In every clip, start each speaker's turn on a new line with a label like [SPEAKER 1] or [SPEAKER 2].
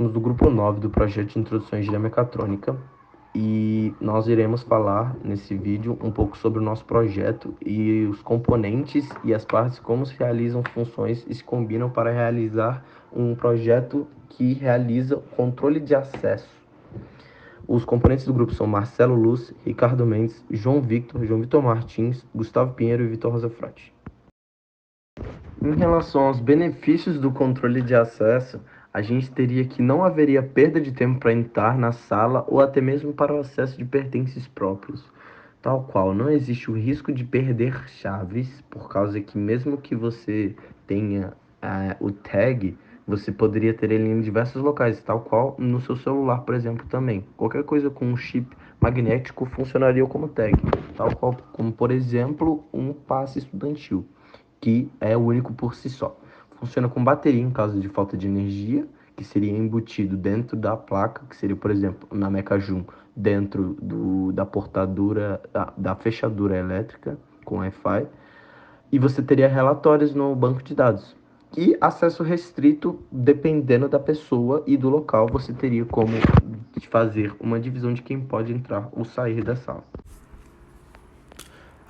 [SPEAKER 1] Somos do grupo 9 do projeto de introdução à engenharia mecatrônica e nós iremos falar nesse vídeo um pouco sobre o nosso projeto e os componentes e as partes, como se realizam funções e se combinam para realizar um projeto que realiza controle de acesso. Os componentes do grupo são Marcelo Luz, Ricardo Mendes, João Vitor Martins, Gustavo Pinheiro e Vitor Rosafrati. Em relação aos benefícios do controle de acesso, a gente teria que não haveria perda de tempo para entrar na sala ou até mesmo para o acesso de pertences próprios, tal qual não existe o risco de perder chaves, por causa que mesmo que você tenha o tag, você poderia ter ele em diversos locais, tal qual no seu celular, por exemplo, também. Qualquer coisa com um chip magnético funcionaria como tag, tal qual como, por exemplo, um passe estudantil, que é único por si só. Funciona com bateria em caso de falta de energia, que seria embutido dentro da placa, que seria, por exemplo, na Mecajum, dentro da portadura, da fechadura elétrica com Wi-Fi. E você teria relatórios no banco de dados. E acesso restrito, dependendo da pessoa e do local, você teria como fazer uma divisão de quem pode entrar ou sair da sala.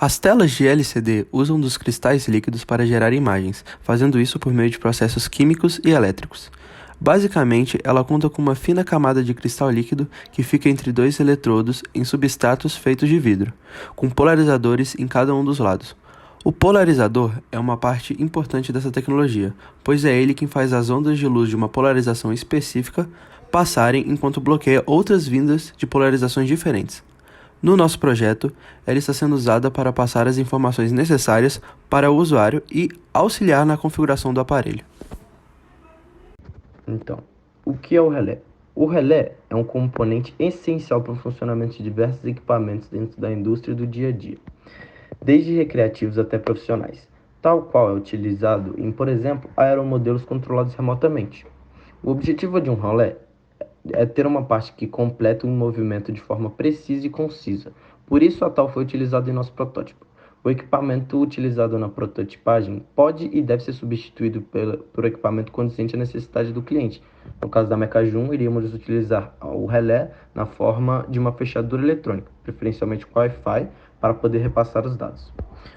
[SPEAKER 2] As telas de LCD usam dos cristais líquidos para gerar imagens, fazendo isso por meio de processos químicos e elétricos. Basicamente, ela conta com uma fina camada de cristal líquido que fica entre dois eletrodos em substratos feitos de vidro, com polarizadores em cada um dos lados. O polarizador é uma parte importante dessa tecnologia, pois é ele quem faz as ondas de luz de uma polarização específica passarem enquanto bloqueia outras vindas de polarizações diferentes. No nosso projeto, ela está sendo usada para passar as informações necessárias para o usuário e auxiliar na configuração do aparelho.
[SPEAKER 1] Então, o que é o relé? O relé é um componente essencial para o funcionamento de diversos equipamentos dentro da indústria do dia a dia, desde recreativos até profissionais, tal qual é utilizado em, por exemplo, aeromodelos controlados remotamente. O objetivo de um relé é ter uma parte que completa um movimento de forma precisa e concisa. Por isso, a tal foi utilizado em nosso protótipo. O equipamento utilizado na prototipagem pode e deve ser substituído por equipamento condizente à necessidade do cliente. No caso da Mecajum, iríamos utilizar o relé na forma de uma fechadura eletrônica, preferencialmente com Wi-Fi, para poder repassar os dados.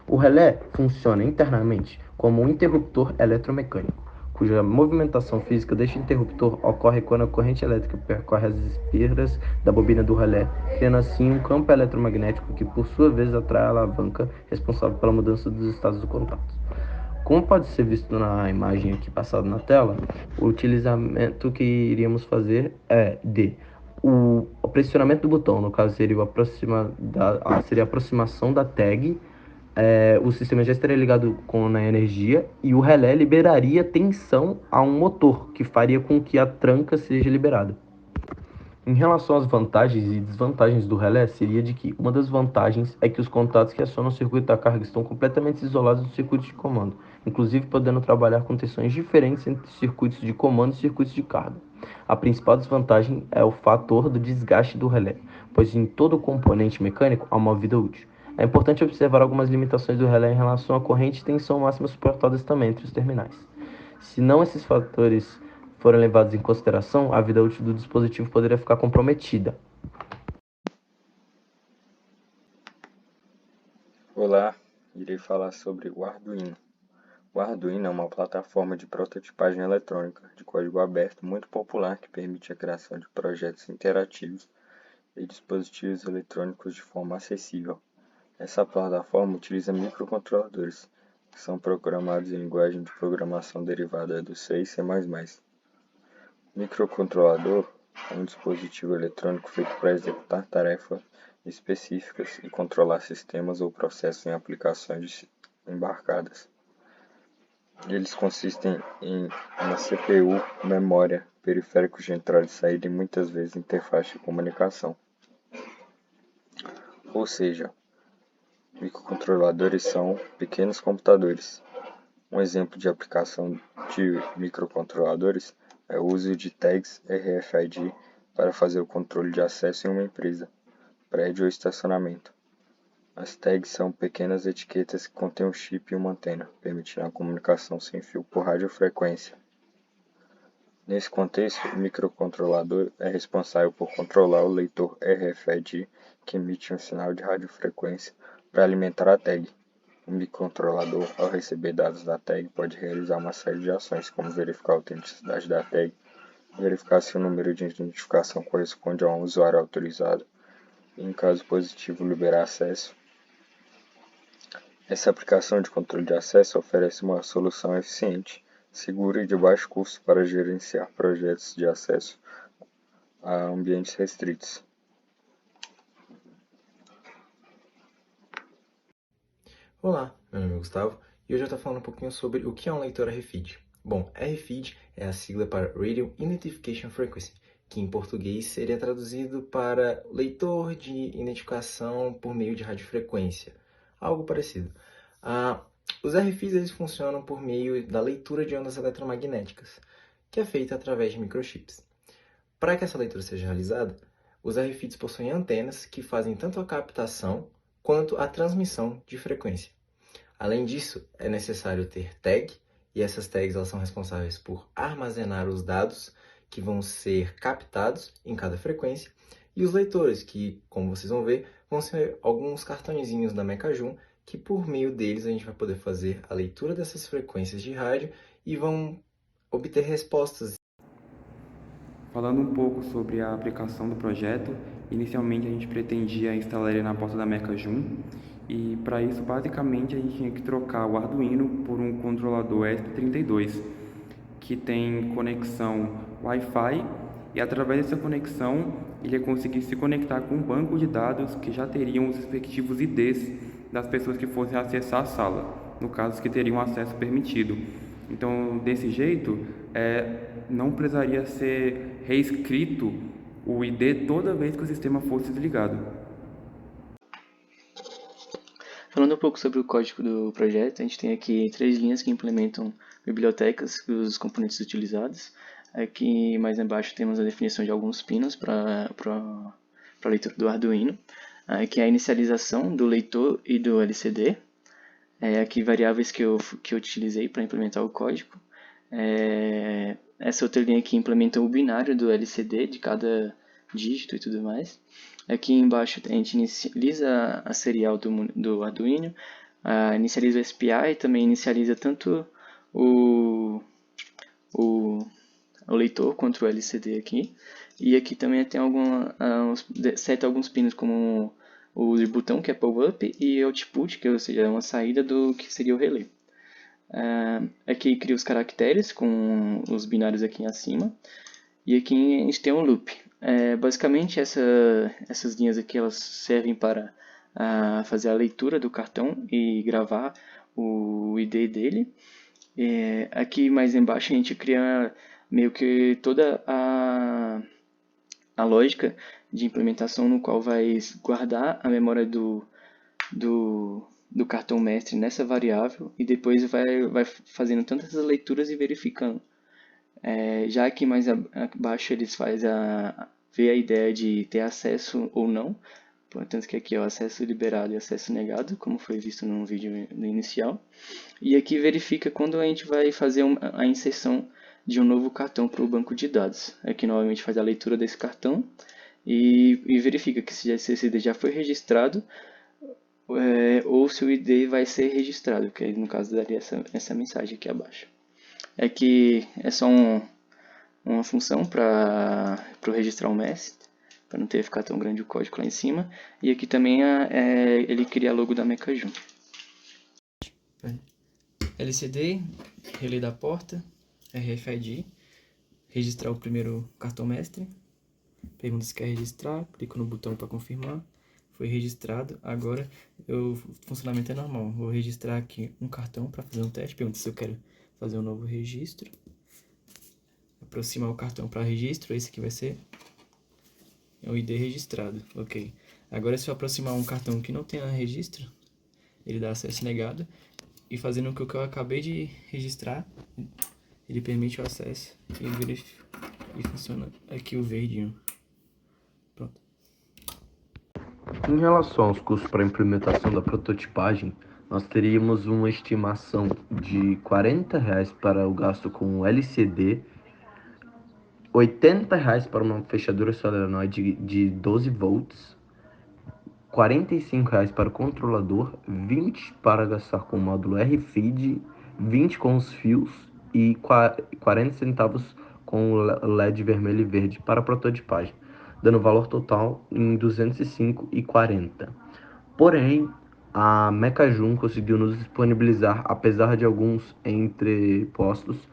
[SPEAKER 1] O relé funciona internamente como um interruptor eletromecânico, cuja movimentação física deste interruptor ocorre quando a corrente elétrica percorre as espiras da bobina do relé, criando assim um campo eletromagnético que, por sua vez, atrai a alavanca responsável pela mudança dos estados do contato. Como pode ser visto na imagem aqui passada na tela, o utilizamento que iríamos fazer é de o pressionamento do botão, no caso seria a aproximação da tag, o sistema já estaria ligado na energia e o relé liberaria tensão a um motor, que faria com que a tranca seja liberada. Em relação às vantagens e desvantagens do relé, seria de que uma das vantagens é que os contatos que acionam o circuito da carga estão completamente isolados do circuito de comando, inclusive podendo trabalhar com tensões diferentes entre circuitos de comando e circuitos de carga. A principal desvantagem é o fator do desgaste do relé, pois em todo componente mecânico há uma vida útil. É importante observar algumas limitações do relé em relação à corrente e tensão máxima suportadas também entre os terminais. Se não esses fatores forem levados em consideração, a vida útil do dispositivo poderia ficar comprometida.
[SPEAKER 3] Olá, irei falar sobre o Arduino. O Arduino é uma plataforma de prototipagem eletrônica de código aberto muito popular que permite a criação de projetos interativos e dispositivos eletrônicos de forma acessível. Essa plataforma utiliza microcontroladores, que são programados em linguagem de programação derivada do C e C++. Microcontrolador é um dispositivo eletrônico feito para executar tarefas específicas e controlar sistemas ou processos em aplicações embarcadas. Eles consistem em uma CPU, memória, periféricos de entrada e saída e muitas vezes interface de comunicação. Ou seja, microcontroladores são pequenos computadores. Um exemplo de aplicação de microcontroladores é o uso de tags RFID para fazer o controle de acesso em uma empresa, prédio ou estacionamento. As tags são pequenas etiquetas que contêm um chip e uma antena, permitindo a comunicação sem fio por radiofrequência. Nesse contexto, o microcontrolador é responsável por controlar o leitor RFID que emite um sinal de radiofrequência para alimentar a tag. O microcontrolador, ao receber dados da tag, pode realizar uma série de ações, como verificar a autenticidade da tag, verificar se o número de identificação corresponde a um usuário autorizado e, em caso positivo, liberar acesso. Essa aplicação de controle de acesso oferece uma solução eficiente, segura e de baixo custo para gerenciar projetos de acesso a ambientes restritos.
[SPEAKER 4] Olá, meu nome é Gustavo e hoje eu estou falando um pouquinho sobre o que é um leitor RFID. Bom, RFID é a sigla para Radio Identification Frequency, que em português seria traduzido para leitor de identificação por meio de radiofrequência, algo parecido. Os RFIDs eles funcionam por meio da leitura de ondas eletromagnéticas, que é feita através de microchips. Para que essa leitura seja realizada, os RFIDs possuem antenas que fazem tanto a captação quanto a transmissão de frequência. Além disso, é necessário ter tag, e essas tags elas são responsáveis por armazenar os dados que vão ser captados em cada frequência, e os leitores, que, como vocês vão ver, vão ser alguns cartõezinhos da Mecajum, que por meio deles a gente vai poder fazer a leitura dessas frequências de rádio e vão obter respostas.
[SPEAKER 5] Falando um pouco sobre a aplicação do projeto, inicialmente a gente pretendia instalar ele na porta da Mecajum e para isso basicamente a gente tinha que trocar o Arduino por um controlador ESP32 que tem conexão Wi-Fi e através dessa conexão ele ia conseguir se conectar com um banco de dados que já teriam os respectivos IDs das pessoas que fossem acessar a sala, no caso que teriam acesso permitido. Então, desse jeito, não precisaria ser reescrito o ID toda vez que o sistema fosse desligado.
[SPEAKER 6] Falando um pouco sobre o código do projeto, a gente tem aqui 3 linhas que implementam bibliotecas e os componentes utilizados. Aqui mais embaixo temos a definição de alguns pinos para a leitura do Arduino. Aqui é a inicialização do leitor e do LCD. Aqui variáveis que eu utilizei para implementar o código. Essa outra linha aqui implementa o binário do LCD de cada dígito e tudo mais. Aqui embaixo a gente inicializa a serial do Arduino, inicializa o SPI e também inicializa tanto o leitor quanto o LCD aqui. E aqui também tem seta alguns pinos como o botão, que é pull up, e output, que ou seja, é uma saída do que seria o relé. Aqui cria os caracteres com os binários aqui acima. E aqui a gente tem um loop. Basicamente essas linhas aqui elas servem para fazer a leitura do cartão e gravar o ID dele. Aqui mais embaixo a gente cria meio que toda a lógica de implementação no qual vai guardar a memória do cartão mestre nessa variável e depois vai fazendo tantas leituras e verificando. Já aqui mais abaixo eles fazem ver a ideia de ter acesso ou não, portanto que aqui é o acesso liberado e acesso negado, como foi visto no vídeo inicial. E aqui verifica quando a gente vai fazer a inserção de um novo cartão para o banco de dados. Aqui novamente faz a leitura desse cartão e verifica que se esse ID já foi registrado ou se o ID vai ser registrado, que no caso daria essa mensagem aqui abaixo. Aqui é só uma função para registrar o mestre, para não ter que ficar tão grande o código lá em cima. E aqui também ele cria a logo da Mecajum. LCD, relé da porta, RFID, registrar o primeiro cartão mestre, pergunta se quer registrar, clico no botão para confirmar, foi registrado. Agora o funcionamento é normal, vou registrar aqui um cartão para fazer um teste, pergunta se eu quero fazer um novo registro, aproximar o cartão para registro, esse aqui vai ser o ID registrado, ok. Agora se eu aproximar um cartão que não tenha registro, ele dá acesso negado, e fazendo o que eu acabei de registrar, ele permite o acesso e funciona aqui o verdinho. Pronto.
[SPEAKER 1] Em relação aos custos para a implementação da prototipagem, nós teríamos uma estimação de R$ 40 para o gasto com o LCD, R$ 80 para uma fechadura solenoide de 12 volts, R$ 45 para o controlador, 20 para gastar com o módulo RFID, 20 com os fios e 40 centavos com o LED vermelho e verde para a prototipagem, dando valor total em R$ 205,40. Porém, a Mecajum conseguiu nos disponibilizar, apesar de alguns entrepostos,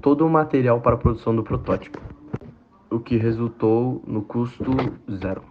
[SPEAKER 1] todo o material para a produção do protótipo, o que resultou no custo zero.